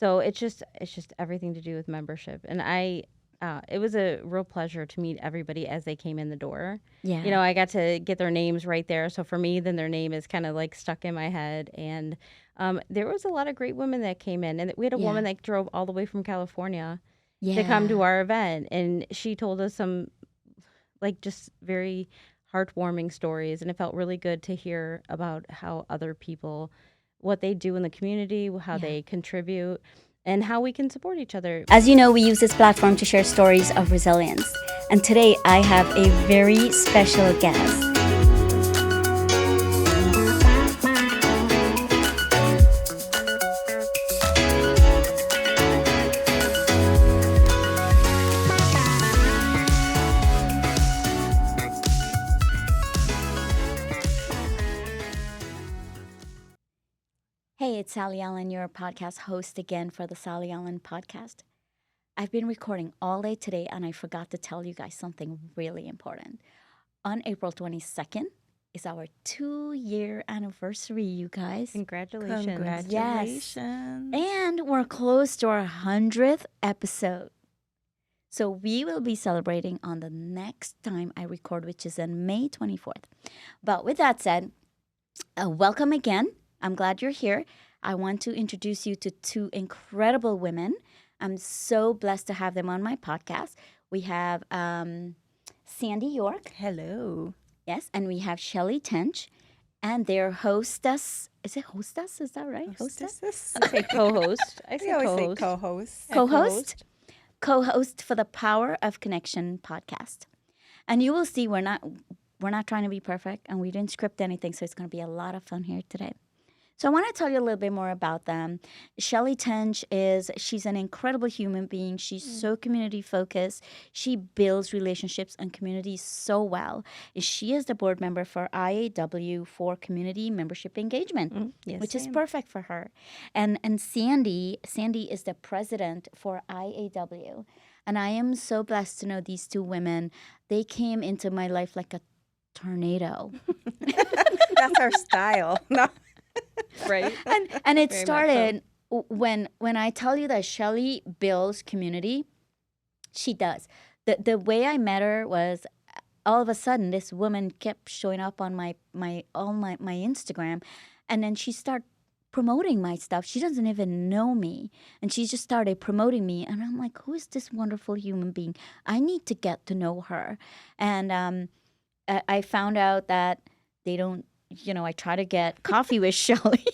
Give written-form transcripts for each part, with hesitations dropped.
So it's just everything to do with membership. And it was a real pleasure to meet everybody as they came in the door. Yeah. I got to get their names right there. So for me, then their name is kind of like stuck in my head. And there was a lot of great women that came in. And we had a Yeah. woman that drove all the way from California to come to Yeah. our event. And she told us some like just very heartwarming stories. And it felt really good to hear about how other people, what they do in the community, how Yeah. they contribute, and how we can support each other. As you know, we use this platform to share stories of resilience. And today I have a very special guest. Hey, it's Sally Allen, your podcast host again for the Sally Allen podcast. I've been recording all day today and I forgot to tell you guys something really important. On April 22nd is our 2-year anniversary, you guys. Congratulations. Congratulations. And we're close to our 100th episode. So we will be celebrating on the next time I record, which is on May 24th. But with that said, welcome again. I'm glad you're here. I want to introduce you to 2 incredible women. I'm so blessed to have them on my podcast. We have Sandy York. Hello. Yes, and we have Shelly Tench. And their hostess. Is it hostess? Is that right? Hostess. I say co-host. I We say always co-host. say co-host. Co-host? Co-host for the Power of Connection podcast. And you will see we're not trying to be perfect and we didn't script anything, so it's going to be a lot of fun here today. So I want to tell you a little bit more about them. Shelly Tench she's an incredible human being. She's so community focused. She builds relationships and communities so well. She is the board member for IAW for Community Membership Engagement, Yes, which is ma'am. perfect for her. And Sandy is the president for IAW. And I am so blessed to know these 2 women. They came into my life like a tornado. That's our style. No. Right? And it Very much so. started when I tell you that Shelly builds community, she does. The way I met her was all of a sudden this woman kept showing up on my Instagram, and then she started promoting my stuff. She doesn't even know me, and she just started promoting me, and I'm like, who is this wonderful human being? I need to get to know her. And I found out that they don't. I try to get coffee with Shelly.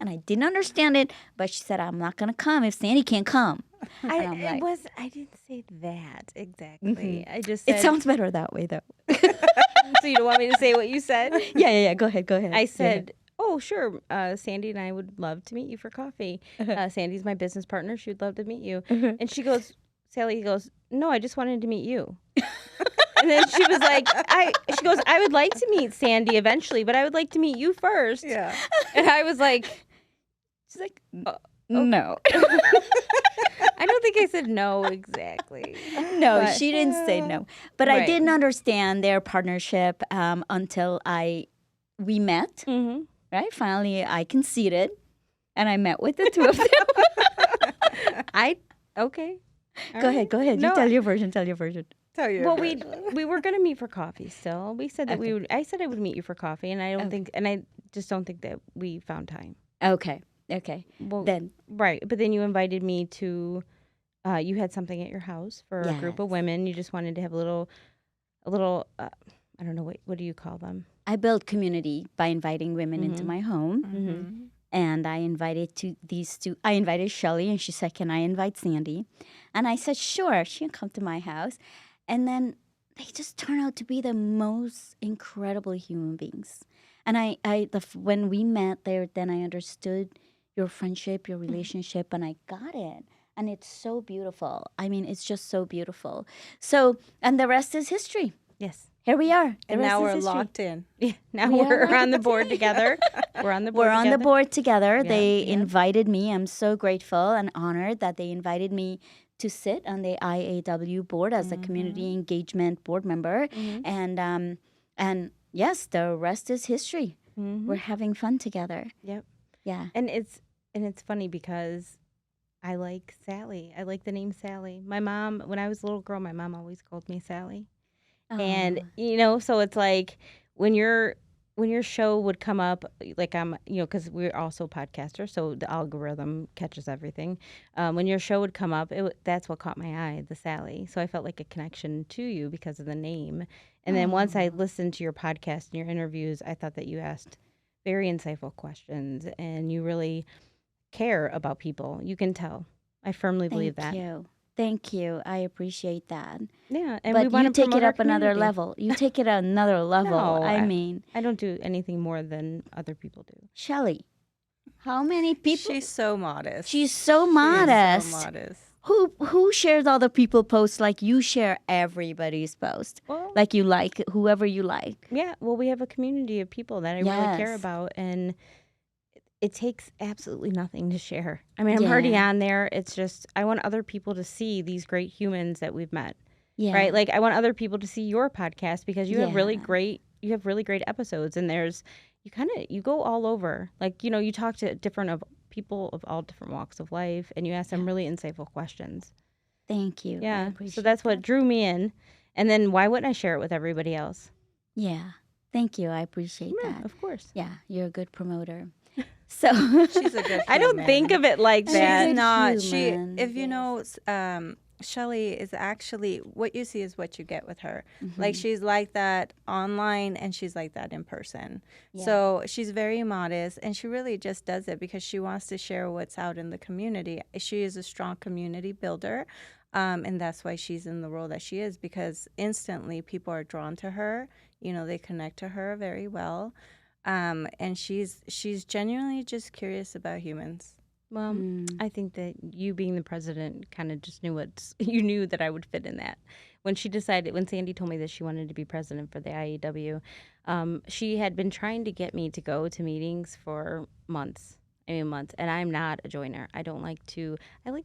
And I didn't understand it, but she said, I'm not going to come if Sandy can't come. And I'm like, I didn't say that exactly. I just said, it sounds better that way, though. so you don't want me to say what you said? Yeah. Go ahead. I said, oh, sure. Sandy and I would love to meet you for coffee. Sandy's my business partner. She would love to meet you. And Sally goes, no, I just wanted to meet you. And then she was like, she goes, I would like to meet Sandy eventually, but I would like to meet you first. Yeah. And I was like, She's like, no. I don't think I said no exactly. No, But- she didn't say no. But I Right. didn't understand their partnership until we met, Mm-hmm. right? Finally, I conceded, and I met with the 2 of them. Okay. All Go right. ahead. No, You tell your version. Tell you. Well, we were gonna meet for coffee. Still, we said that we would. I said I would meet you for coffee, and I don't think, and I just don't think that we found time. Okay. Well, Then, right, but then you invited me to. You had something at your house for a group of Yes. women. You just wanted to have a little. I don't know what do you call them? I built community by inviting women into my home. Mm-hmm. And I invited these 2. I invited Shelly, and she said, can I invite Sandy? And I said, sure, she can come to my house. And then they just turn out to be the most incredible human beings. And when we met there, then I understood your friendship, your relationship, and I got it. And it's so beautiful. I mean, it's just so beautiful. So, and the rest is history. Yes. Here we are. The And rest now is we're history. locked in. Yeah. Now We are we're on the board together. We're on the board. We're on the together. board together. Yeah, They yeah. invited me. I'm so grateful and honored that they invited me to sit on the IAW board as a community engagement board member. And yes, the rest is history. Mhm. We're having fun together. Yep. Yeah. And And it's funny because I like Sally. I like the name Sally. My mom, when I was a little girl, my mom always called me Sally. And Oh, so it's like when your show would come up, like I'm, because we're also podcasters, so the algorithm catches everything. When your show would come up, that's what caught my eye, the Sally. So I felt like a connection to you because of the name. And then once I oh, listened to your podcast and your interviews, I thought that you asked very insightful questions and you really care about people. You can tell. I firmly believe thank that. you. Thank you. I appreciate that. Yeah, and we But want you to take promote it our up another community. level. You take it another level. No, I mean, I don't do anything more than other people do. Shelly, how many people? She's so modest. She's so She is modest. so modest. Who shares other people posts like you share everybody's post? Well, Like you like whoever you like. yeah, well, we have a community of people that I really care Yes. about, and it takes absolutely nothing to share. I mean, I'm already Yeah. on there. It's just I want other people to see these great humans that we've met. Yeah. Right? Like I want other people to see your podcast because you have really Yeah. great episodes, and you go all over. Like, you talk to different of people of all different walks of life and you ask them really insightful questions. Thank you. I Yeah. appreciate So that's what that. drew me in. And then why wouldn't I share it with everybody else? Yeah. Thank you. I appreciate Yeah, that. of course. Yeah, you're a good promoter. So She's a good I don't human. think of it like that. She's not. human, If you know, Shelly is actually what you see is what you get with her. Like she's like that online, and she's like that in person. Yeah. So she's very modest, and she really just does it because she wants to share what's out in the community. She is a strong community builder, and that's why she's in the role that she is because instantly people are drawn to her. They connect to her very well. And she's genuinely just curious about humans. Well, I think that you being the president kind of just you knew that I would fit in that. When Sandy told me that she wanted to be president for the IEW, she had been trying to get me to go to meetings for months. I mean, months. And I'm not a joiner. I like to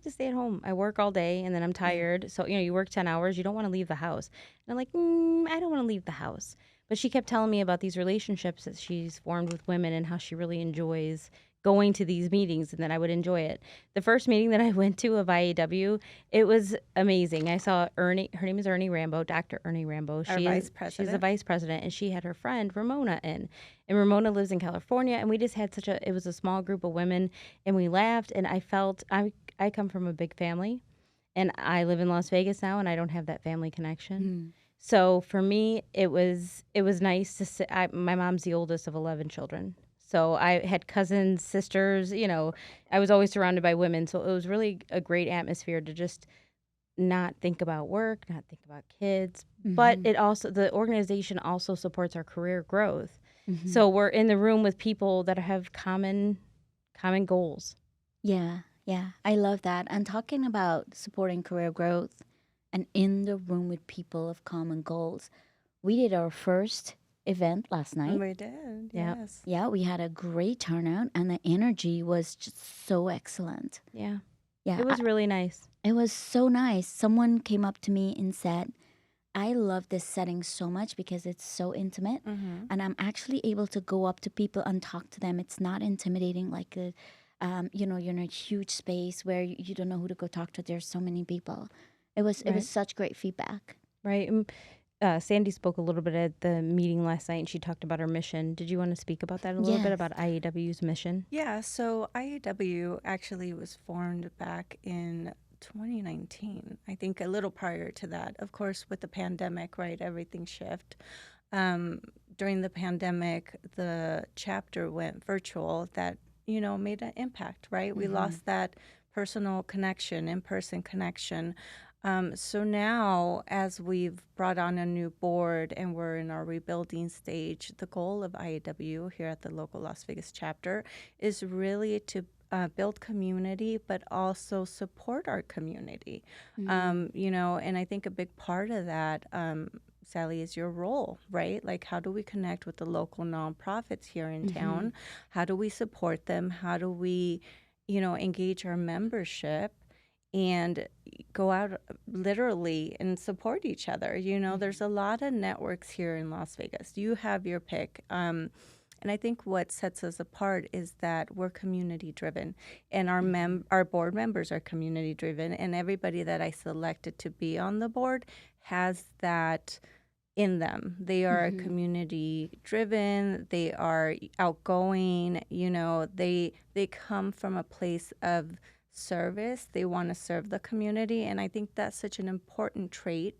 stay at home. I work all day and then I'm tired. So, you work 10 hours, you don't want to leave the house. And I'm like, I don't want to leave the house. But she kept telling me about these relationships that she's formed with women and how she really enjoys going to these meetings and that I would enjoy it. The first meeting that I went to of IAW, it was amazing. I saw Ernie, her name is Ernie Rambo, Dr. Ernie Rambo. Our vice president. She's a vice president and she had her friend Ramona in. And Ramona lives in California and we just had it was a small group of women and we laughed and I felt, I come from a big family and I live in Las Vegas now and I don't have that family connection. So for me, it was nice to sit. My mom's the oldest of 11 children. So I had cousins, sisters, I was always surrounded by women. So it was really a great atmosphere to just not think about work, not think about kids. But the organization also supports our career growth. So we're in the room with people that have common goals. Yeah, yeah. I love that. And talking about supporting career growth and in the room with people of common goals, we did our first event last night. We did, Yeah. yes. Yeah, we had a great turnout and the energy was just so excellent. Yeah. Yeah. It was really nice. It was so nice. Someone came up to me and said, I love this setting so much because it's so intimate and I'm actually able to go up to people and talk to them. It's not intimidating like you're in a huge space where you don't know who to go talk to. There's so many people. It was such great feedback. Right. Sandy spoke a little bit at the meeting last night and she talked about her mission. Did you want to speak about that a little bit, about IAW's mission? Yeah, so IAW actually was formed back in 2019, I think a little prior to that. Of course, with the pandemic, right, everything shifted. During the pandemic, the chapter went virtual that, made an impact, right? We lost that personal connection, in-person connection. So now, as we've brought on a new board and we're in our rebuilding stage, the goal of IAW here at the local Las Vegas chapter is really to build community, but also support our community. And I think a big part of that, Sally, is your role, right? Like, how do we connect with the local nonprofits here in town? How do we support them? How do we, engage our membership? And go out literally and support each other. There's a lot of networks here in Las Vegas. You have your pick. And I think what sets us apart is that we're community driven, and our board members are community driven, and everybody that I selected to be on the board has that in them. They are community driven, they are outgoing, they come from a place of service. They want to serve the community, and I think that's such an important trait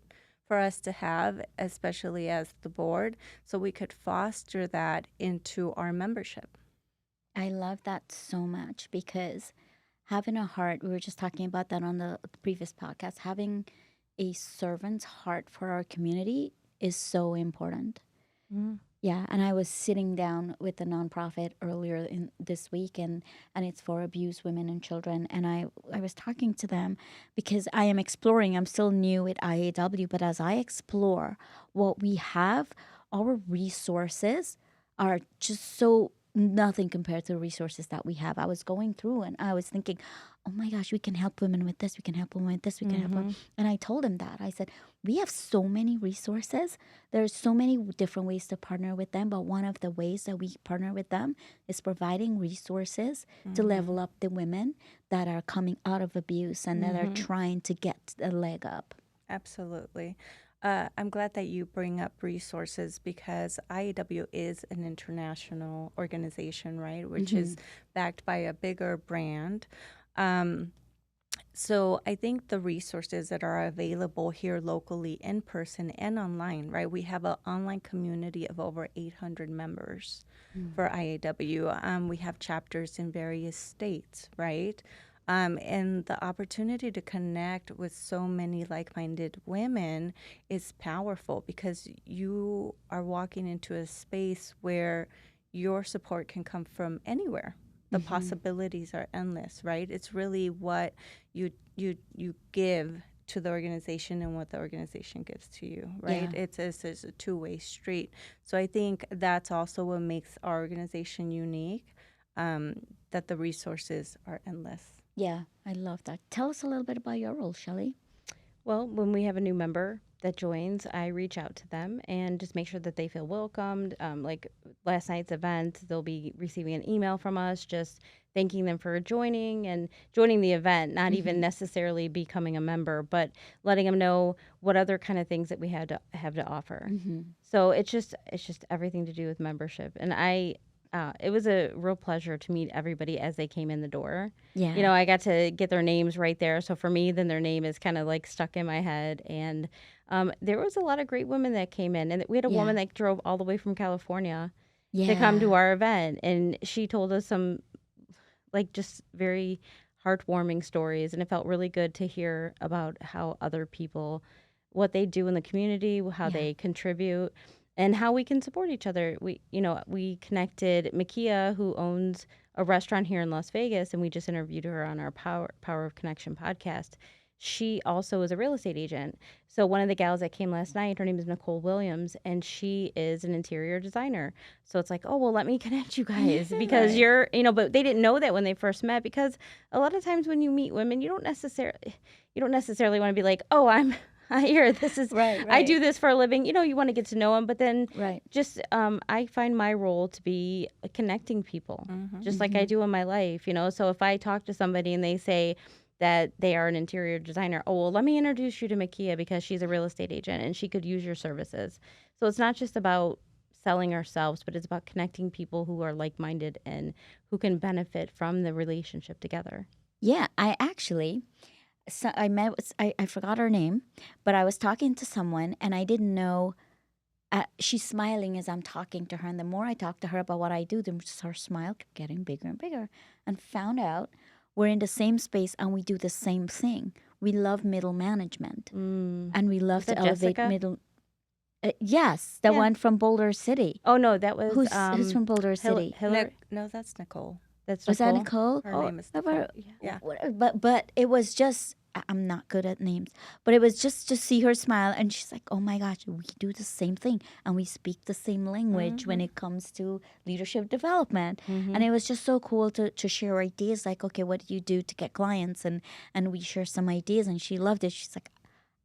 for us to have, especially as the board, so we could foster that into our membership. I love that so much because having a heart, we were just talking about that on the previous podcast, having a servant's heart for our community is so important. Yeah, and I was sitting down with a nonprofit earlier in this week, and it's for abused women and children. And I was talking to them because I am exploring. I'm still new at IAW, but as I explore what we have, our resources are just so nothing compared to the resources that we have. I was going through and I was thinking, oh my gosh, we can help women with this, we can help women with this, we can help women. And I told him that. I said, we have so many resources. There's so many different ways to partner with them, but one of the ways that we partner with them is providing resources to level up the women that are coming out of abuse and that are trying to get a leg up. Absolutely. I'm glad that you bring up resources because IAW is an international organization, right, which is backed by a bigger brand. So I think the resources that are available here locally, in person and online, right? We have an online community of over 800 members for IAW. We have chapters in various states, right? And the opportunity to connect with so many like-minded women is powerful because you are walking into a space where your support can come from anywhere. The possibilities are endless, right? It's really what you give to the organization and what the organization gives to you, right? Yeah. It's a two-way street. So I think that's also what makes our organization unique, that the resources are endless. Yeah, I love that. Tell us a little bit about your role, Shelly. Well, when we have a new member that joins, I reach out to them and just make sure that they feel welcomed. Like last night's event, they'll be receiving an email from us just thanking them for joining the event, not even necessarily becoming a member, but letting them know what other kind of things that we have to offer. So it's just everything to do with membership. And it was a real pleasure to meet everybody as they came in the door. Yeah. I got to get their names right there. So for me, then their name is kind of like stuck in my head. And there was a lot of great women that came in. And we had a woman that drove all the way from California to come to our event. And she told us some like just very heartwarming stories. And it felt really good to hear about how other people, what they do in the community, how they contribute, and how we can support each other. We connected Makia, who owns a restaurant here in Las Vegas, and we just interviewed her on our Power of Connection podcast. She also is a real estate agent. So one of the gals that came last night, her name is Nicole Williams, and she is an interior designer. So it's like, oh, well, let me connect you guys because but they didn't know that when they first met, because a lot of times when you meet women, you don't necessarily want to be like, oh, I'm here. This is Right. I do this for a living. You want to get to know them, but then Right. just I find my role to be connecting people, just like I do in my life. So if I talk to somebody and they say that they are an interior designer, oh well, let me introduce you to Makia because she's a real estate agent and she could use your services. So it's not just about selling ourselves, but it's about connecting people who are like-minded and who can benefit from the relationship together. Yeah, I forgot her name, but I was talking to someone and I didn't know. She's smiling as I'm talking to her. And the more I talked to her about what I do, her smile kept getting bigger and bigger. And found out we're in the same space and we do the same thing. We love middle management. And we love to elevate Jessica? middle. Yes, the one from Boulder City. Oh no, that was Who's from Boulder City? Hillary. No, that's Nicole. Was that Nicole? Her name is Nicole. Yeah. But it was just, I'm not good at names, but it was just to see her smile and she's like, oh my gosh, we do the same thing and we speak the same language when it comes to leadership development. And it was just so cool to share ideas like, okay, what do you do to get clients? And we share some ideas and she loved it. She's like,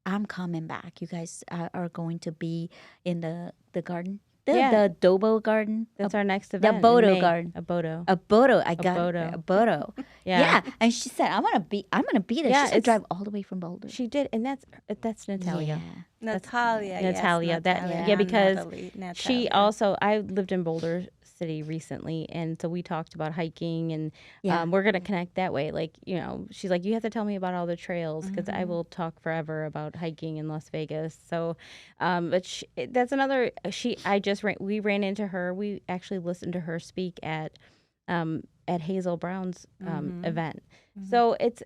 I'm coming back. You guys are going to be in the garden. The Dobo Garden. That's our next The event. in Bodo May. Garden. A Bodo. A Bodo. I got Bodo. it. A Bodo. Yeah. And she said, I'm gonna be there. Yeah, She said drive all the way from Boulder. She did, and that's Natalia. Yeah. Natalia. Natalia. Yes, That Natalia, yeah, not because Natalie, she Natalia. also I lived in Boulder City recently, and so we talked about hiking, and we're gonna connect that way. Like she's like, you have to tell me about all the trails because I will talk forever about hiking in Las Vegas. So, but that's another. We ran into her. We actually listened to her speak at Hazel Brown's event. So it's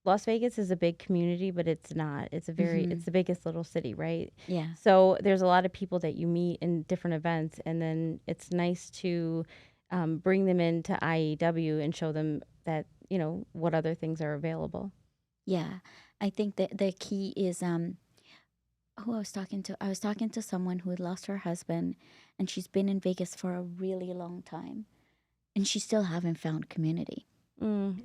Las Vegas is a big community, but it's not. It's it's the biggest little city, right? Yeah. So there's a lot of people that you meet in different events, and then it's nice to bring them into IEW and show them that what other things are available. Yeah. I think that the key is who I was talking to. I was talking to someone who had lost her husband, and she's been in Vegas for a really long time, and she still haven't found community.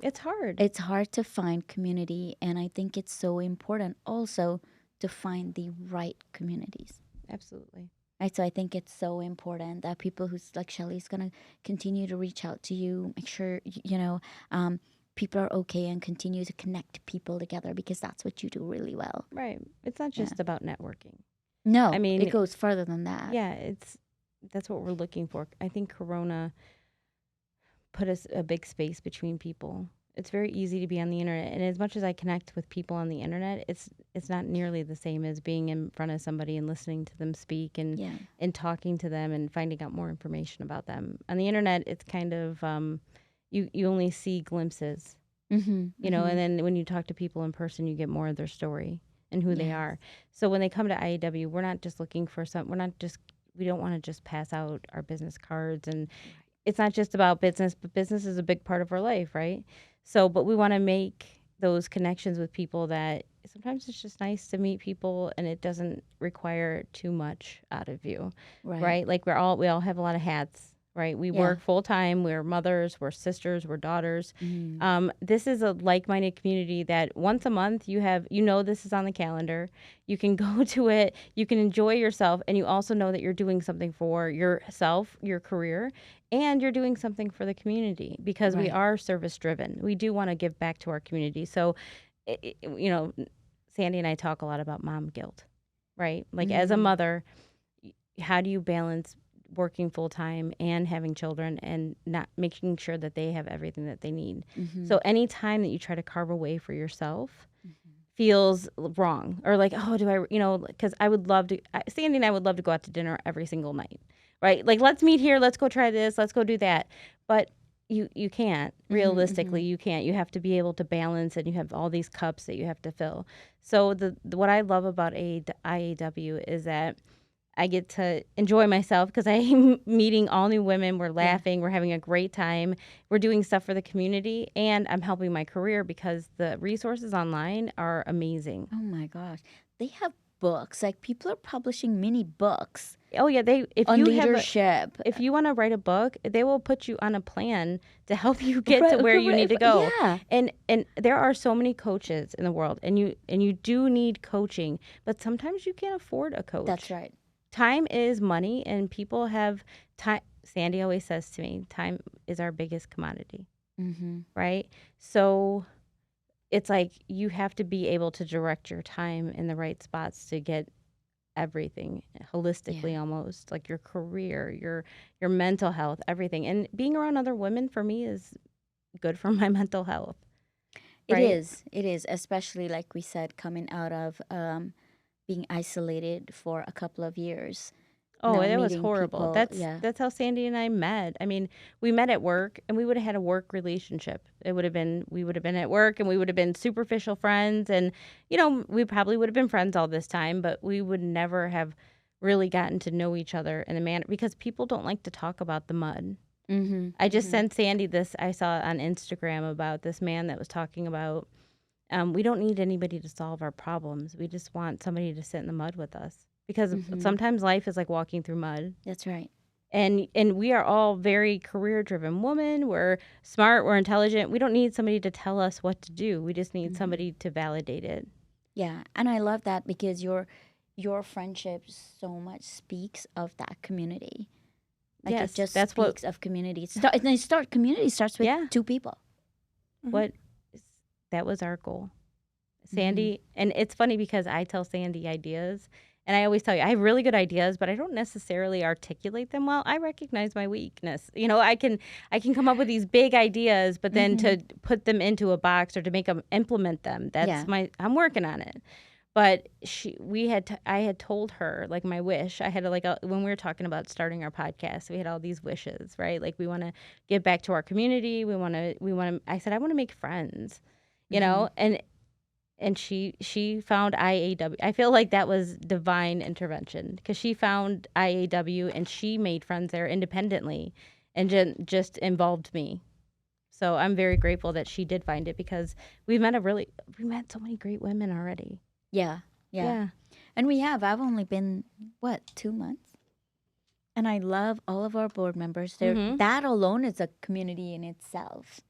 It's hard. It's hard to find community, and I think it's so important also to find the right communities. Absolutely. Right, so I think it's so important that people who's like Shelly's gonna continue to reach out to you, make sure people are okay, and continue to connect people together because that's what you do really well. Right. It's not just about networking. No, I mean, it goes further than that. Yeah, that's what we're looking for. I think Corona put us a big space between people. It's very easy to be on the internet, and as much as I connect with people on the internet, it's not nearly the same as being in front of somebody and listening to them speak and talking to them and finding out more information about them. On the internet, it's kind of you only see glimpses, and then when you talk to people in person, you get more of their story and who they are. So when they come to IEW, we're not just looking for we don't want to just pass out our business cards, and it's not just about business, but business is a big part of our life, right? So, but we want to make those connections with people that sometimes it's just nice to meet people and it doesn't require too much out of you, right? Like we all have a lot of hats, right? We work full time. We're mothers, we're sisters, we're daughters. This is a like-minded community that once a month this is on the calendar. You can go to it, you can enjoy yourself, and you also know that you're doing something for yourself, your career, and you're doing something for the community because we are service-driven. We do want to give back to our community. So, Sandy and I talk a lot about mom guilt, right? Like as a mother, how do you balance working full time and having children and not making sure that they have everything that they need? So any time that you try to carve away for yourself feels wrong, or like, oh, do I, because Sandy and I would love to go out to dinner every single night, right? Like, let's meet here, let's go try this, let's go do that. But you can't, realistically, you can't. You have to be able to balance, and you have all these cups that you have to fill. So what I love about IAW is that I get to enjoy myself because I'm meeting all new women. We're laughing. We're having a great time. We're doing stuff for the community, and I'm helping my career because the resources online are amazing. Oh my gosh, they have books. Like people are publishing mini books. Oh yeah, on leadership. If you want to write a book, they will put you on a plan to help you get to where you need to go. Yeah. And there are so many coaches in the world, and you do need coaching, but sometimes you can't afford a coach. That's right. Time is money, and people have time. Sandy always says to me, time is our biggest commodity, right? So it's like you have to be able to direct your time in the right spots to get everything holistically, almost like your career, your mental health, everything. And being around other women for me is good for my mental health. Right? It is, especially like we said, coming out of being isolated for a couple of years. Oh, that was horrible. That's how Sandy and I met. I mean, we met at work, and we would have had a work relationship. We would have been at work, and we would have been superficial friends, and we probably would have been friends all this time, but we would never have really gotten to know each other in the manner, because people don't like to talk about the mud. I just sent Sandy this. I saw on Instagram about this man that was talking about we don't need anybody to solve our problems. We just want somebody to sit in the mud with us. Because sometimes life is like walking through mud. That's right. And we are all very career-driven women. We're smart. We're intelligent. We don't need somebody to tell us what to do. We just need somebody to validate it. Yeah, and I love that because your friendship so much speaks of that community. Like Yes, it just that's what- speaks of community. Community starts with Yeah. 2 people. What that was our goal. Sandy, and it's funny because I tell Sandy ideas, and I always tell you I have really good ideas, but I don't necessarily articulate them well. I recognize my weakness. You know, I can come up with these big ideas, but then to put them into a box or to make them implement them, that's I'm working on it. But I had told her like my wish. I had when we were talking about starting our podcast, we had all these wishes, right? Like we want to give back to our community. We want to. I said I want to make friends, you know, and she found IAW. I feel like that was divine intervention because she found IAW and she made friends there independently, and just involved me. So I'm very grateful that she did find it because we met so many great women already. Yeah. And I've only been, 2 months? And I love all of our board members. That alone is a community in itself.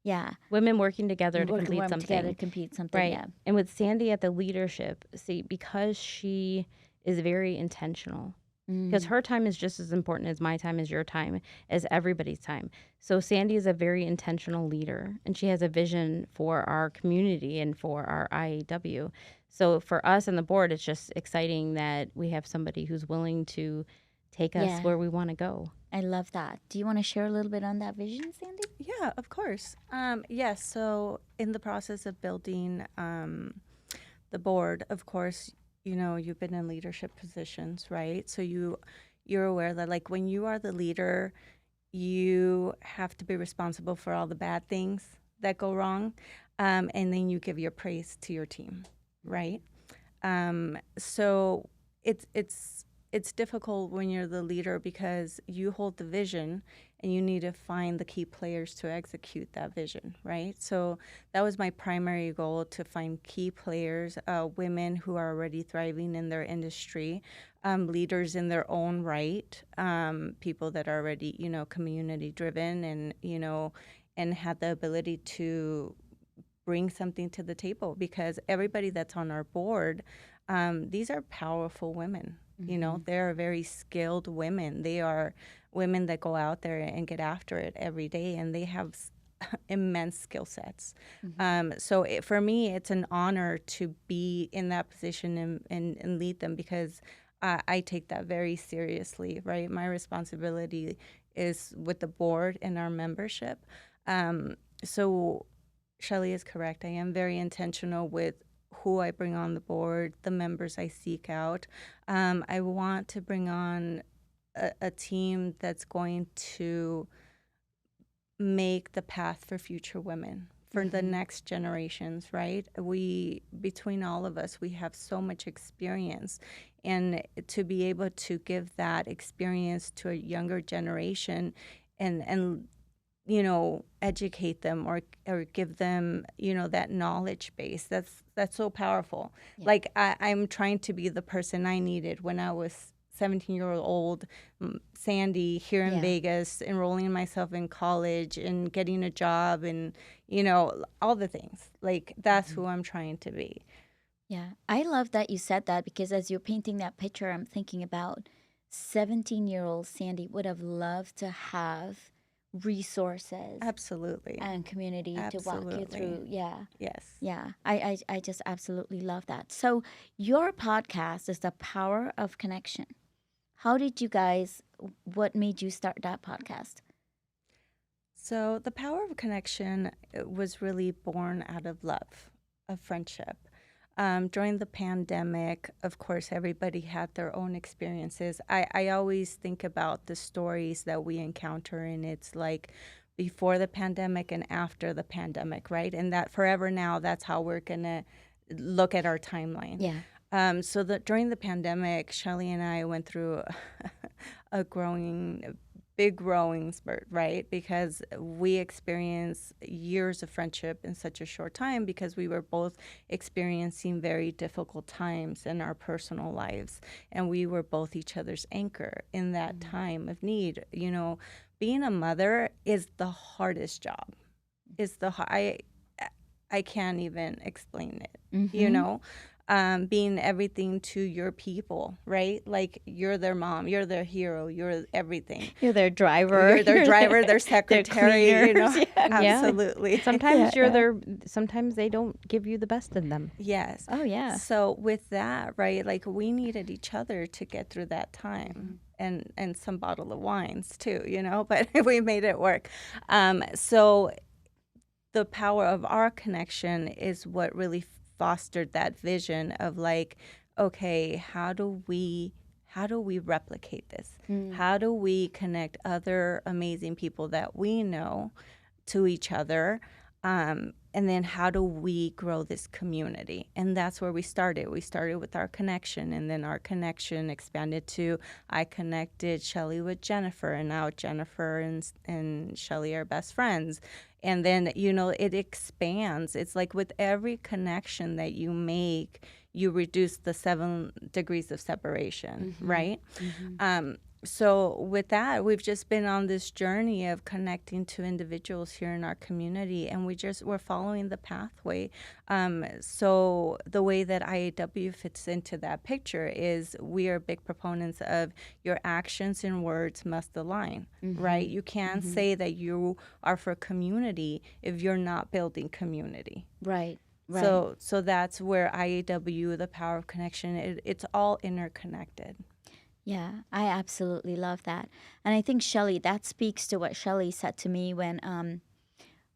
Yeah. Women working together to complete Working something. together to complete something, Right. yeah. And with Sandy at the leadership, see, because she is very intentional, because her time is just as important as my time, as your time, as everybody's time. So Sandy is a very intentional leader, and she has a vision for our community and for our IAW. So for us and the board, it's just exciting that we have somebody who's willing to take us where we want to go. I love that. Do you want to share a little bit on that vision, Sandy? Yeah, of course. Yes, so in the process of building the board, of course, you know, you've been in leadership positions, right? So you're aware that like when you are the leader, you have to be responsible for all the bad things that go wrong, and then you give your praise to your team, right? So it's difficult when you're the leader because you hold the vision and you need to find the key players to execute that vision, right? So that was my primary goal, to find key players, women who are already thriving in their industry, leaders in their own right, people that are already, you know, community driven and, you know, and have the ability to bring something to the table, because everybody that's on our board, these are powerful women. You know, they're very skilled women. They are women that go out there and get after it every day, and they have immense skill sets. So for me, it's an honor to be in that position and lead them, because I take that very seriously, right? My responsibility is with the board and our membership. So Shelly is correct. I am very intentional with who I bring on the board, the members I seek out. I want to bring on a team that's going to make the path for future women, for the next generations, right? Between all of us, we have so much experience. And to be able to give that experience to a younger generation and you know, educate them or give them, you know, that knowledge base. That's so powerful. Yeah. Like I'm trying to be the person I needed when I was 17-year-old Sandy here in Vegas, enrolling myself in college and getting a job and, you know, all the things. Like that's who I'm trying to be. Yeah. I love that you said that, because as you're painting that picture, I'm thinking about 17-year-old Sandy would have loved to have resources, absolutely, and community to walk you through. I just absolutely love that. So your podcast is The Power of Connection. What made you start that podcast? So The Power of Connection was really born out of love, of friendship. During the pandemic, of course, everybody had their own experiences. I always think about the stories that we encounter, and it's like before the pandemic and after the pandemic, right? And that forever now, that's how we're going to look at our timeline. Yeah. So during the pandemic, Shelly and I went through a big growing spurt, right? Because we experienced years of friendship in such a short time, because we were both experiencing very difficult times in our personal lives, and we were both each other's anchor in that time of need. You know, being a mother is the hardest job. I can't even explain it. You know, being everything to your people, right? Like you're their mom, you're their hero, you're everything. You're their driver. You're their driver, their secretary, you know? cleaners, yeah. Absolutely. Sometimes sometimes they don't give you the best in them. Yes. Oh, yeah. So with that, right, like we needed each other to get through that time. And some bottle of wines too, you know, but we made it work. So the power of our connection is what really fostered that vision of like, okay, how do we replicate this? How do we connect other amazing people that we know to each other? And then how do we grow this community? And that's where we started. We started with our connection, and then our connection expanded to I connected Shelly with Jennifer, and now Jennifer and Shelly are best friends. And then, you know, it expands. It's like with every connection that you make, you reduce the 7 degrees of separation, right? So with that, we've just been on this journey of connecting to individuals here in our community, and we're following the pathway. So the way that IAW fits into that picture is we are big proponents of your actions and words must align, right? You can't say that you are for community if you're not building community. Right. Right. So that's where IAW, the power of connection, it's all interconnected. Yeah, I absolutely love that. And I think Shelly, that speaks to what Shelly said to me when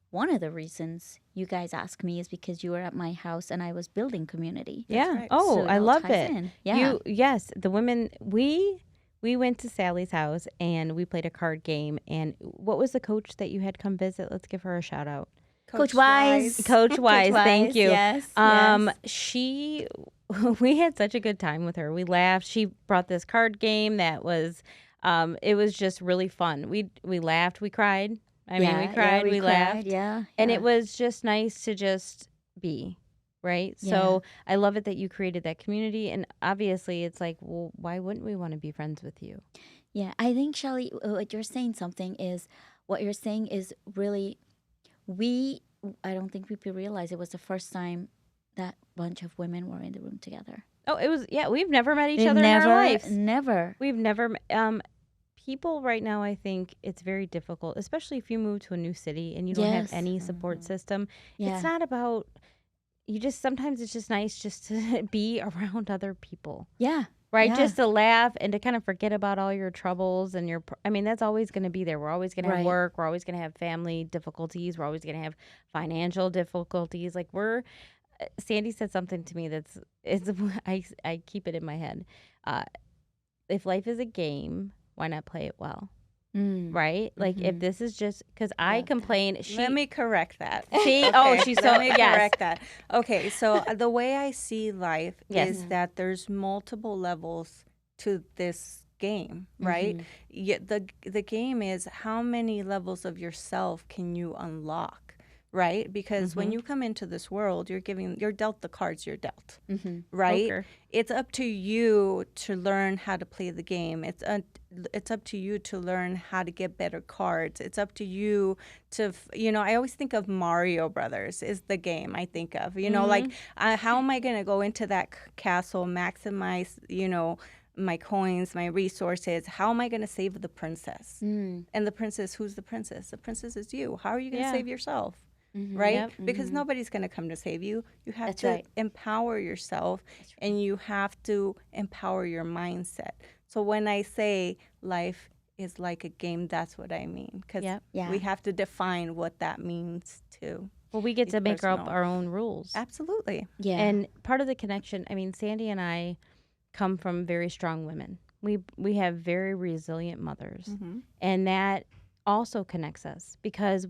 one of the reasons you guys asked me is because you were at my house and I was building community. Yeah. right. Oh, So it I all love ties it. in. Yeah. Yes, the women we went to Sally's house and we played a card game. And what was the coach that you had come visit? Let's give her a shout out. Coach Wise. Coach Wise, thank you. Yes. She we had such a good time with her. We laughed. She brought this card game that was it was just really fun. We laughed, we cried. I mean, we cried, we laughed. Yeah. And it was just nice to just be, right? Yeah. So I love it that you created that community. And obviously it's like, well, why wouldn't we want to be friends with you? Yeah, I think Shelly, what you're saying is really I don't think people realize it was the first time that bunch of women were in the room together. Oh, it was, yeah, we've never met each other in our lives. Never. We've never, people right now, I think it's very difficult, especially if you move to a new city and you don't have Yes. any support system. Yeah. It's not about, sometimes it's just nice just to be around other people. Yeah. Right, Yeah. just to laugh and to kind of forget about all your troubles and that's always going to be there. We're always going to have Right. work. We're always going to have family difficulties. We're always going to have financial difficulties. Like Sandy said something to me I keep it in my head. If life is a game, why not play it well? Right? Like if this is just because I complain. Let me correct that. See? Okay, Oh, she's so let me yes. correct that. Okay, so the way I see life Yes. is that there's multiple levels to this game, right? The game is how many levels of yourself can you unlock, right? Because when you come into this world, you're dealt the cards you're dealt, right? Poker. It's up to you to learn how to play the game. It's up to you to learn how to get better cards. It's up to you to, I always think of Mario Brothers is the game I think of, like how am I going to go into that castle, maximize, my coins, my resources? How am I going to save the princess? And the princess, who's the princess? The princess is you. How are you going to save yourself? Right? Yep. Because nobody's going to come to save you. You have That's to right. empower yourself, and you have to empower your mindset. So when I say life is like a game, that's what I mean. Because Yep. Yeah. we have to define what that means too. Well, we get to It's make up personal. our own rules. Absolutely. Yeah. And part of the connection, Sandy and I come from very strong women. We have very resilient mothers. And that also connects us because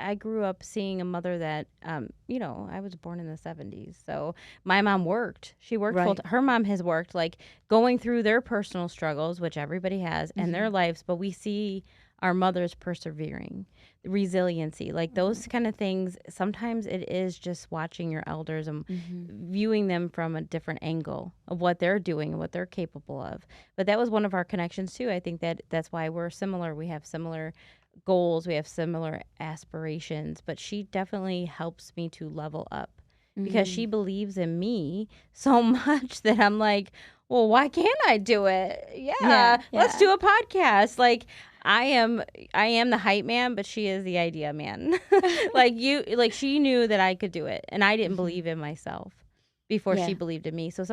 I grew up seeing a mother that, I was born in the 70s. So my mom worked. She worked Right. full time. Her mom has worked, like going through their personal struggles, which everybody has, and their lives. But we see our mothers persevering, resiliency, like those kind of things. Sometimes it is just watching your elders and viewing them from a different angle of what they're doing and what they're capable of. But that was one of our connections too. I think that's why we're similar. We have similar goals. We have similar aspirations. But she definitely helps me to level up because she believes in me so much that I'm like, well, why can't I do it? Yeah, let's do a podcast. Like I am the hype man, but she is the idea man. Like she knew that I could do it, and I didn't believe in myself before she believed in me. So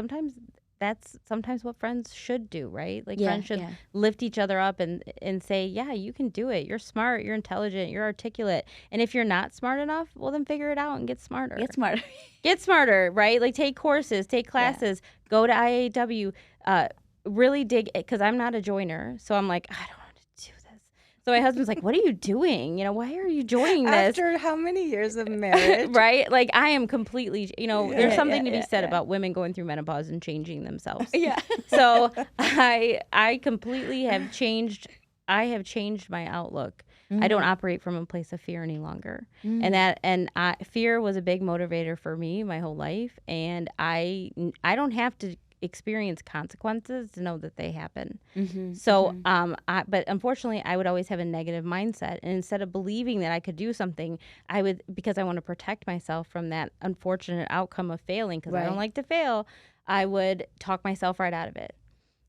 that's sometimes what friends should do, right? Like friends should lift each other up and say, yeah, you can do it. You're smart, you're intelligent, you're articulate. And if you're not smart enough, well then figure it out and get smarter. Get smarter, right? Like take courses, take classes, go to IAW, really dig it, because I'm not a joiner. So I'm like, I don't want to do this. So my husband's like, what are you doing? Why are you joining this? After how many years of marriage? Right? Like I am completely, there's something to be said about women going through menopause and changing themselves. Yeah. So I completely have changed. I have changed my outlook. I don't operate from a place of fear any longer. And fear was a big motivator for me my whole life. And I don't have to experience consequences to know that they happen. But unfortunately I would always have a negative mindset, and instead of believing that I could do something, I would, because I want to protect myself from that unfortunate outcome of failing, because I don't like to fail, I would talk myself right out of it.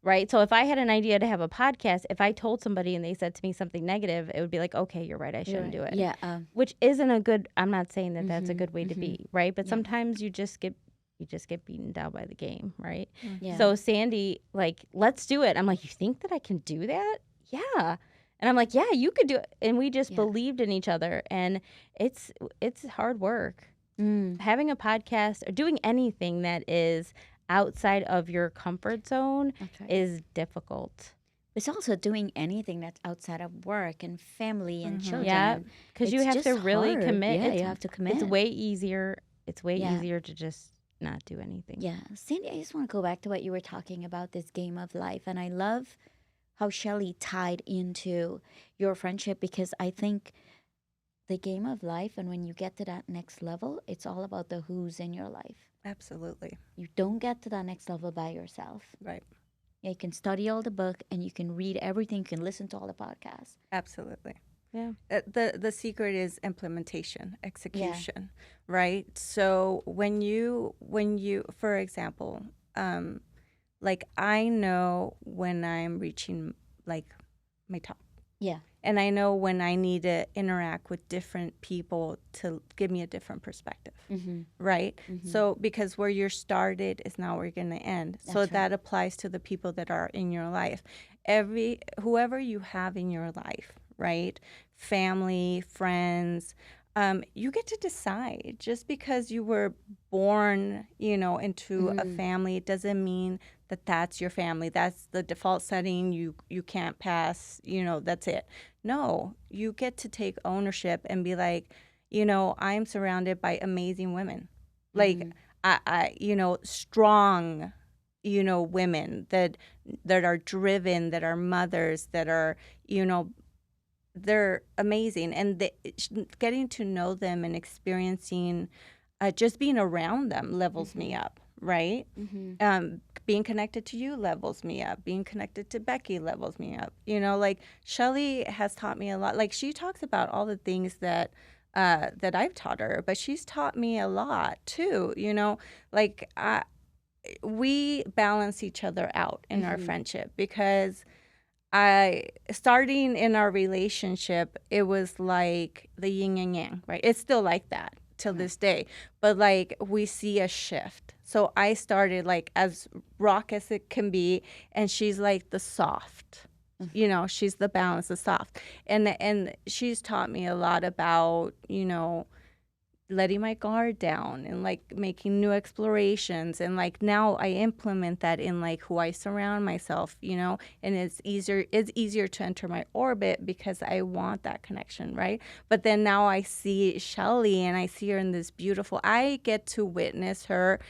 Right. So if I had an idea to have a podcast, if I told somebody and they said to me something negative, it would be like, okay, you're right, I shouldn't do it. Yeah. Which isn't a good, I'm not saying that that's a good way to be, right? But sometimes you just get beaten down by the game, right? So Sandy, like, let's do it. I'm like, you think that I can do that? Yeah. And I'm like, yeah, you could do it. And we just believed in each other. And it's hard work. Having a podcast or doing anything that is outside of your comfort zone is difficult. It's also doing anything that's outside of work and family and children. Yeah, because you have to really commit. Yeah, you have to commit. It's way easier. It's way easier to just not do anything. Yeah. Sandy, I just want to go back to what you were talking about, this game of life. And I love how Shelly tied into your friendship, because I think the game of life, and when you get to that next level, it's all about the who's in your life. Absolutely. You don't get to that next level by yourself. Right. Yeah, you can study all the book and you can read everything, you can listen to all the podcasts. Absolutely. Yeah. The secret is implementation, execution, right? So when you for example, like I know when I'm reaching like my top. Yeah. And I know when I need to interact with different people to give me a different perspective, right? So because where you're started is not where you're going to end. So that applies to the people that are in your life. Whoever you have in your life, right? Family, friends, you get to decide. Just because you were born, into a family, it doesn't mean that that's your family. That's the default setting. You can't pass, that's it. No, you get to take ownership and be like, I'm surrounded by amazing women. Like, I strong, women that are driven, that are mothers, that are, they're amazing. And getting to know them and experiencing, just being around them levels me up, right? Being connected to you levels me up. Being connected to Becky levels me up. Like Shelly has taught me a lot. Like she talks about all the things that I've taught her, but she's taught me a lot too. Like we balance each other out in our friendship, because starting in our relationship, it was like the yin and yang, right? It's still like that till this day, but like we see a shift. So I started like as rock as it can be, and she's like the soft, she's the balance, the soft, and she's taught me a lot about letting my guard down and like making new explorations, and like now I implement that in like who I surround myself, and it's easier to enter my orbit because I want that connection, right? But then now I see Shelly and I see her in this beautiful, I get to witness her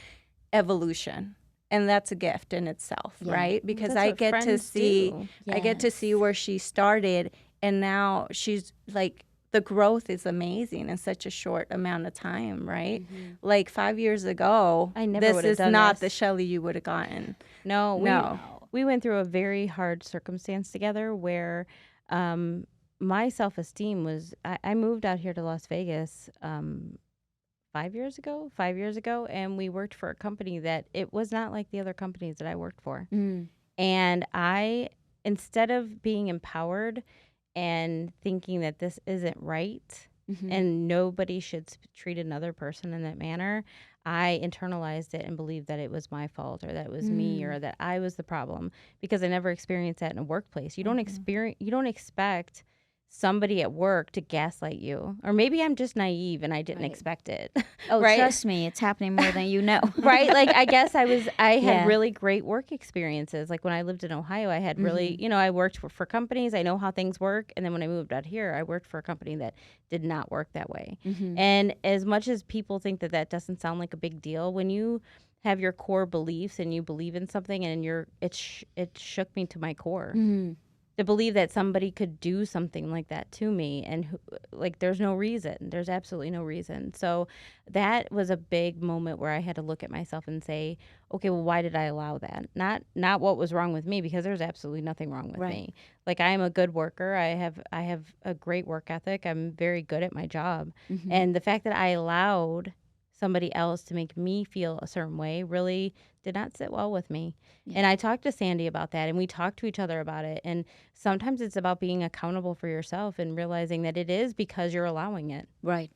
evolution, and that's a gift in itself, right? Because I get to see I get to see where she started, and now she's like, the growth is amazing in such a short amount of time, right? Like 5 years ago, I never would have done not this. the Shelly you would have gotten. No. We went through a very hard circumstance together where my self-esteem was, I moved out here to Las Vegas 5 years ago, and we worked for a company that it was not like the other companies that I worked for. Mm. And I, instead of being empowered and thinking that this isn't right Mm-hmm. and nobody should treat another person in that manner, I internalized it and believed that it was my fault or that it was me or that I was the problem because I never experienced that in a workplace. You don't expect somebody at work to gaslight you. Or maybe I'm just naive and I didn't Right. expect it. Oh, right? trust me, it's happening more than you know. Right? Like I guess I had Yeah. really great work experiences. Like when I lived in Ohio, I had really, I worked for companies. I know how things work. And then when I moved out here, I worked for a company that did not work that way. And as much as people think that that doesn't sound like a big deal, when you have your core beliefs and you believe in something and it shook me to my core. To believe that somebody could do something like that to me and there's no reason. There's absolutely no reason. So that was a big moment where I had to look at myself and say, okay, well, why did I allow that? Not what was wrong with me, because there's absolutely nothing wrong with me. Like, I am a good worker. I have a great work ethic. I'm very good at my job. And the fact that I allowed somebody else to make me feel a certain way really did not sit well with me. And I talked to Sandy about that, and we talked to each other about it. And sometimes it's about being accountable for yourself and realizing that it is because you're allowing it. Right.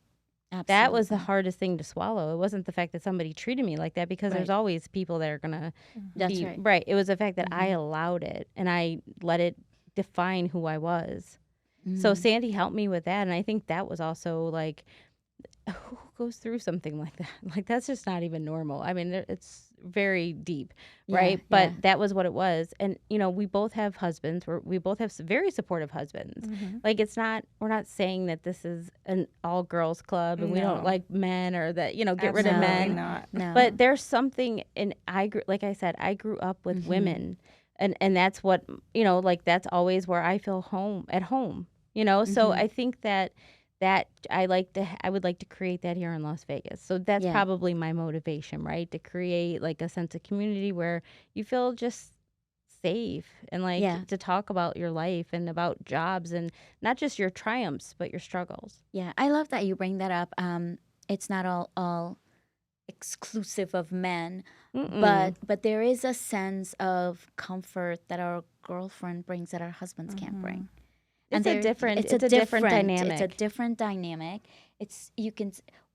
Absolutely. That was the hardest thing to swallow. It wasn't the fact that somebody treated me like that, because there's always people that are going to That's be right. right. It was the fact that I allowed it and I let it define who I was. So Sandy helped me with that. And I think that was also like, who goes through something like that? Like, that's just not even normal. I mean, it's very deep, right? But that was what it was. And, we both have husbands. We both have very supportive husbands. Like, we're not saying that this is an all girls club and we don't like men, or that, get rid of men. Not. No. But there's something, and like I said, I grew up with women, and that's what, that's always where I feel at home, So I think that I would like to create that here in Las Vegas. So that's probably my motivation, right? To create like a sense of community where you feel just safe and to talk about your life and about jobs, and not just your triumphs, but your struggles. Yeah, I love that you bring that up. It's not all exclusive of men, but there is a sense of comfort that our girlfriend brings that our husbands can't bring. It's a different dynamic. It's a different dynamic.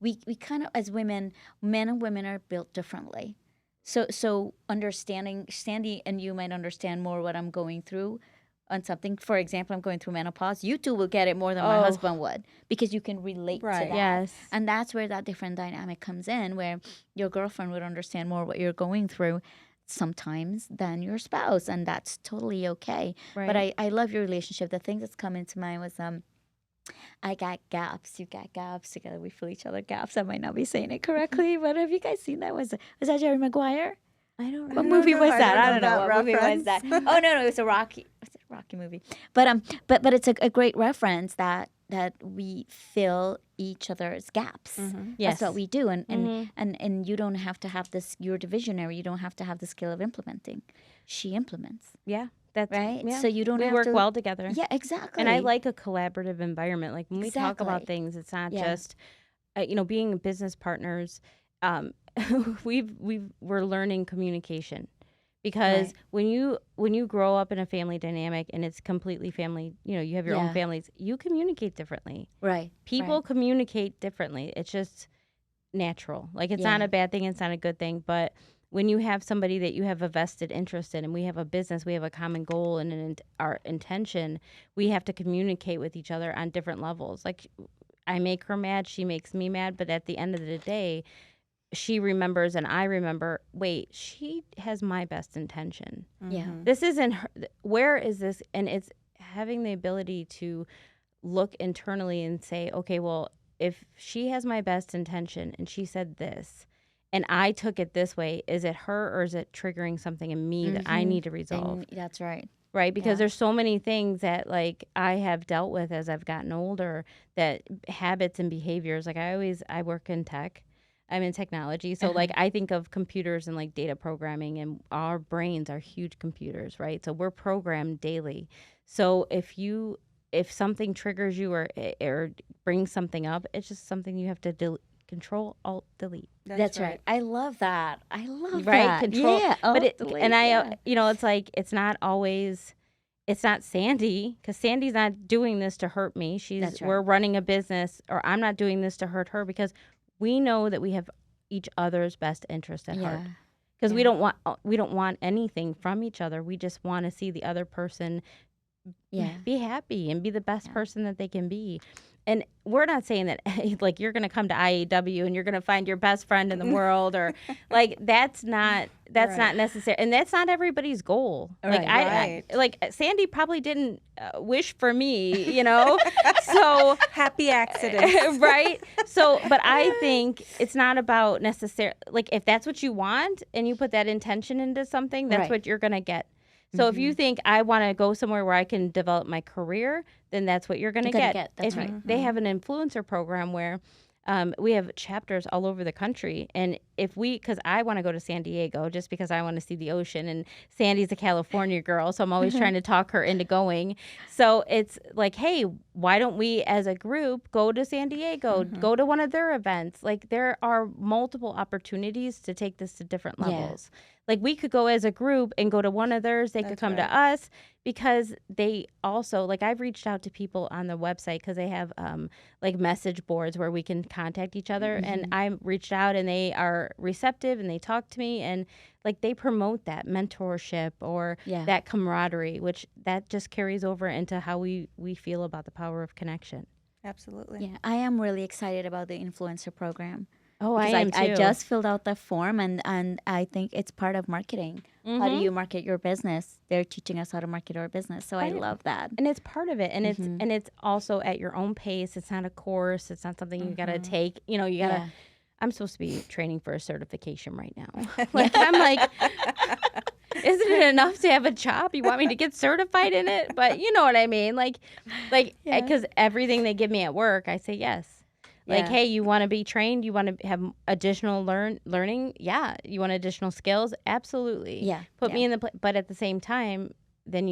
We kind of, as women, men and women are built differently. So understanding, Sandy and you might understand more what I'm going through on something. For example, I'm going through menopause. You two will get it more than my husband would, because you can relate to that. Yes. And that's where that different dynamic comes in, where your girlfriend would understand more what you're going through sometimes than your spouse, and that's totally okay. Right. But I love your relationship. The thing that's come into mind was I got gaps, you got gaps, together we fill each other gaps. I might not be saying it correctly, but have you guys seen that? Was that Jerry Maguire? I don't know. What movie was that? I don't know. that What movie was that? Oh no, it was a Rocky movie. But it's a great reference that we fill each other's gaps. Yes. That's what we do, and you don't have to have this. You're the visionary. You don't have to have the skill of implementing. She implements. Yeah. That's right. Yeah. So you don't we have work to well together. Yeah, exactly. And I like a collaborative environment. Like, when we talk about things, it's not just, being business partners. We're learning communication, because when you grow up in a family dynamic and it's completely family, you have your own families, you communicate differently. Right. People communicate differently. It's just natural. Like, it's not a bad thing. It's not a good thing. But when you have somebody that you have a vested interest in, and we have a business, we have a common goal and our intention, we have to communicate with each other on different levels. Like, I make her mad, she makes me mad, but at the end of the day, she remembers and I remember, wait, she has my best intention. Yeah. This isn't her. Where is this? And it's having the ability to look internally and say, okay, well, if she has my best intention and she said this, and I took it this way, is it her, or is it triggering something in me that I need to resolve? And that's right. Right? Because there's so many things that, like, I have dealt with as I've gotten older, that habits and behaviors. Like, I work in tech. I'm in technology. So, like, I think of computers and, like, data programming, and our brains are huge computers, right? So we're programmed daily. So if something triggers you or brings something up, it's just something you have to Control, Alt, Delete. That's right. I love that. I love Right? that. Control. Yeah. But Delete, it's like, it's not always, it's not Sandy, because Sandy's not doing this to hurt me. That's right. We're running a business, or I'm not doing this to hurt her, because we know that we have each other's best interest at heart. Because we don't want anything from each other. We just want to see the other person be happy and be the best person that they can be. And we're not saying that like you're going to come to IAW and you're going to find your best friend in the world, or like that's not necessary, and that's not everybody's goal. Like I like Sandy probably didn't wish for me, you know. So happy accidents, right? So, but I think it's not about necessarily like if that's what you want and you put that intention into something, that's what you're going to get. So if you think I want to go somewhere where I can develop my career, then that's what you're going to get. That's They have an influencer program where we have chapters all over the country. And because I want to go to San Diego just because I want to see the ocean, and Sandy's a California girl, so I'm always trying to talk her into going. So it's like, hey, why don't we as a group go to San Diego, go to one of their events? Like there are multiple opportunities to take this to different levels. Like we could go as a group and go to one of theirs. They could come to us, because they also, like I've reached out to people on the website because they have like message boards where we can contact each other. And I reached out and they are receptive and they talk to me, and like they promote that mentorship or that camaraderie, which that just carries over into how we feel about the power of connection. Absolutely. Yeah, I am really excited about the influencer program. Oh, I am too. I just filled out the form, and I think it's part of marketing. How do you market your business? They're teaching us how to market our business, so I love that. And it's part of it, and it's also at your own pace. It's not a course. It's not something you got to take. You know, you got to. I'm supposed to be training for a certification right now. Like I'm like, isn't it enough to have a job? You want me to get certified in it? But you know what I mean? Like, because everything they give me at work, I say yes. Like, hey, you want to be trained? You want to have additional learning? Yeah. You want additional skills? Absolutely. Yeah. Put me in the but at the same time, then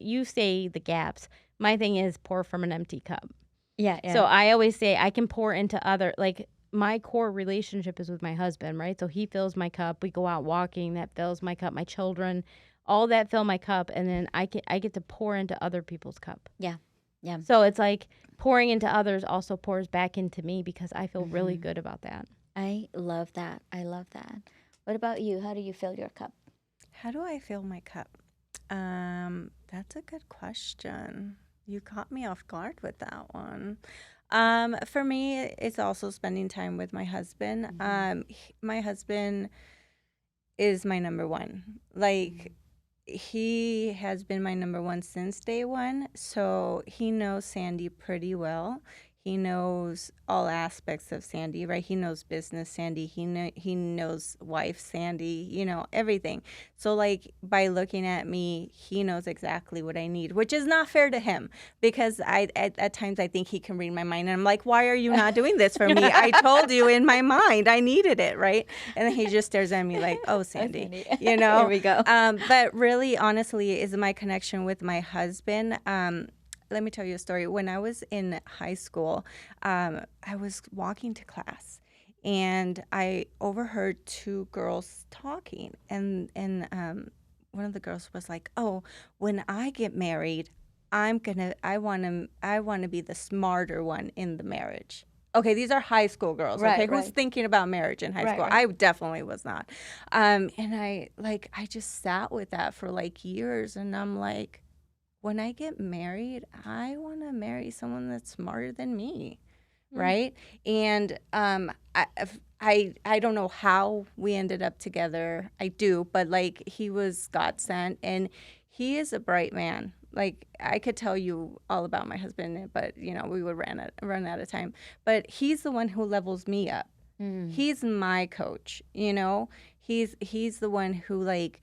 you say the gaps. My thing is pour from an empty cup. Yeah. So I always say I can pour into other, like my core relationship is with my husband, right? So he fills my cup. We go out walking, that fills my cup. My children, all that fill my cup, and then I get to pour into other people's cup. Yeah. Yeah. So it's like pouring into others also pours back into me, because I feel really good about that. I love that. What about you? How do you fill your cup? How do I fill my cup? That's a good question. You caught me off guard with that one. For me, it's also spending time with my husband. My husband is my number one. Like, he has been my number one since day one. So he knows Sandy pretty well. He knows all aspects of Sandy, right? He knows business Sandy. He knows wife Sandy, you know, everything. So, like, by looking at me, he knows exactly what I need, which is not fair to him, because at times I think he can read my mind. And I'm like, why are you not doing this for me? I told you in my mind I needed it, right? And then he just stares at me like, oh, Sandy, you know? Here we go. But really, honestly, is my connection with my husband. Let me tell you a story. When I was in high school, I was walking to class, and I overheard two girls talking, and one of the girls was like, "Oh, when I get married, I want to be the smarter one in the marriage." Okay, these are high school girls. Right, okay, who's right. thinking about marriage in high school? Right. I definitely was not. And I just sat with that for like years, and I'm like, when I get married, I want to marry someone that's smarter than me, right? And I don't know how we ended up together. I do, but like, he was God sent, and he is a bright man. Like, I could tell you all about my husband, but you know, we would run out of time. But he's the one who levels me up. He's my coach. You know, he's the one who, like,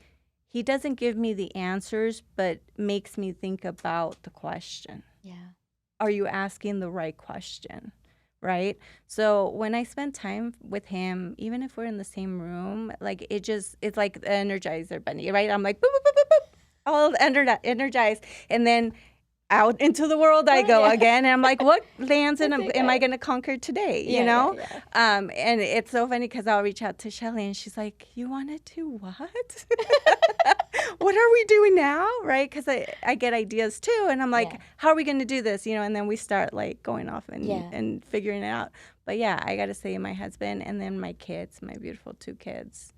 he doesn't give me the answers, but makes me think about the question. Yeah. Are you asking the right question? Right? So when I spend time with him, even if we're in the same room, like, it's like the Energizer bunny, right? I'm like, boop, boop, boop, boop, boop, all energized. And then out into the world I go again. And I'm like, what lands am I going to conquer today? You know? And it's so funny because I'll reach out to Shelly and she's like, you want to do what? What are we doing now? Right? Because I get ideas too. And I'm like, how are we going to do this? You know, and then we start like going off and figuring it out. But yeah, I got to say my husband and then my kids, my beautiful 2 kids.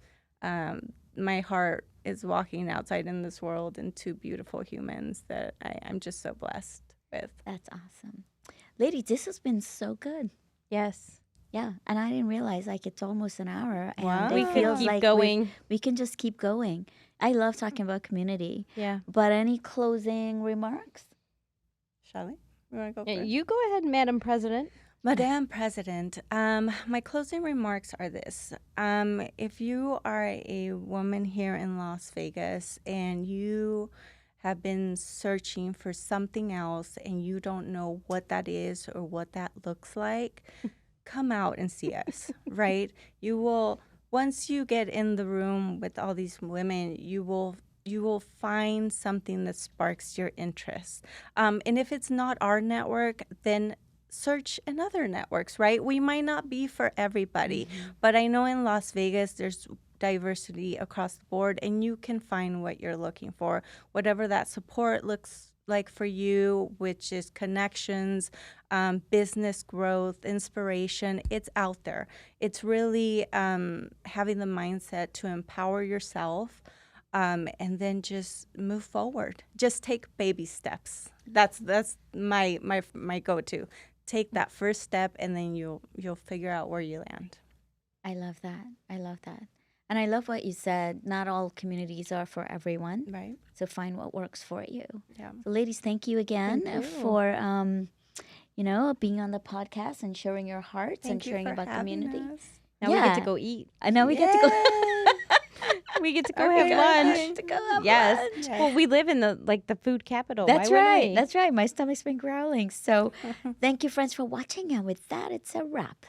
My heart is walking outside in this world and 2 beautiful humans that I'm just so blessed with. That's awesome. Ladies, this has been so good. Yes. Yeah, and I didn't realize like it's almost an hour. And Wow. We could keep going. We can just keep going. I love talking about community. Yeah. But any closing remarks? Shelly, you want to go first? You go ahead, Madam President. Madam President, my closing remarks are this. If you are a woman here in Las Vegas and you have been searching for something else and you don't know what that is or what that looks like, come out and see us, right? You will, once you get in the room with all these women, you will find something that sparks your interest. And if it's not our network, then search in other networks, right? We might not be for everybody, but I know in Las Vegas there's diversity across the board and you can find what you're looking for, whatever that support looks like for you, which is connections, business growth, inspiration. It's out there. It's really having the mindset to empower yourself and then just move forward. Just take baby steps. That's my go-to. Take that first step and then you'll figure out where you land. I love that. I love that. And I love what you said. Not all communities are for everyone. Right. So find what works for you. Yeah. So ladies, thank you again for being on the podcast and sharing your hearts and sharing about community. Now we get to go eat. And now we get to go. We get to go have lunch. Yes. Well, we live in the food capital. That's Why right. wouldn't we? That's right. My stomach's been growling. So thank you, friends, for watching. And with that, it's a wrap.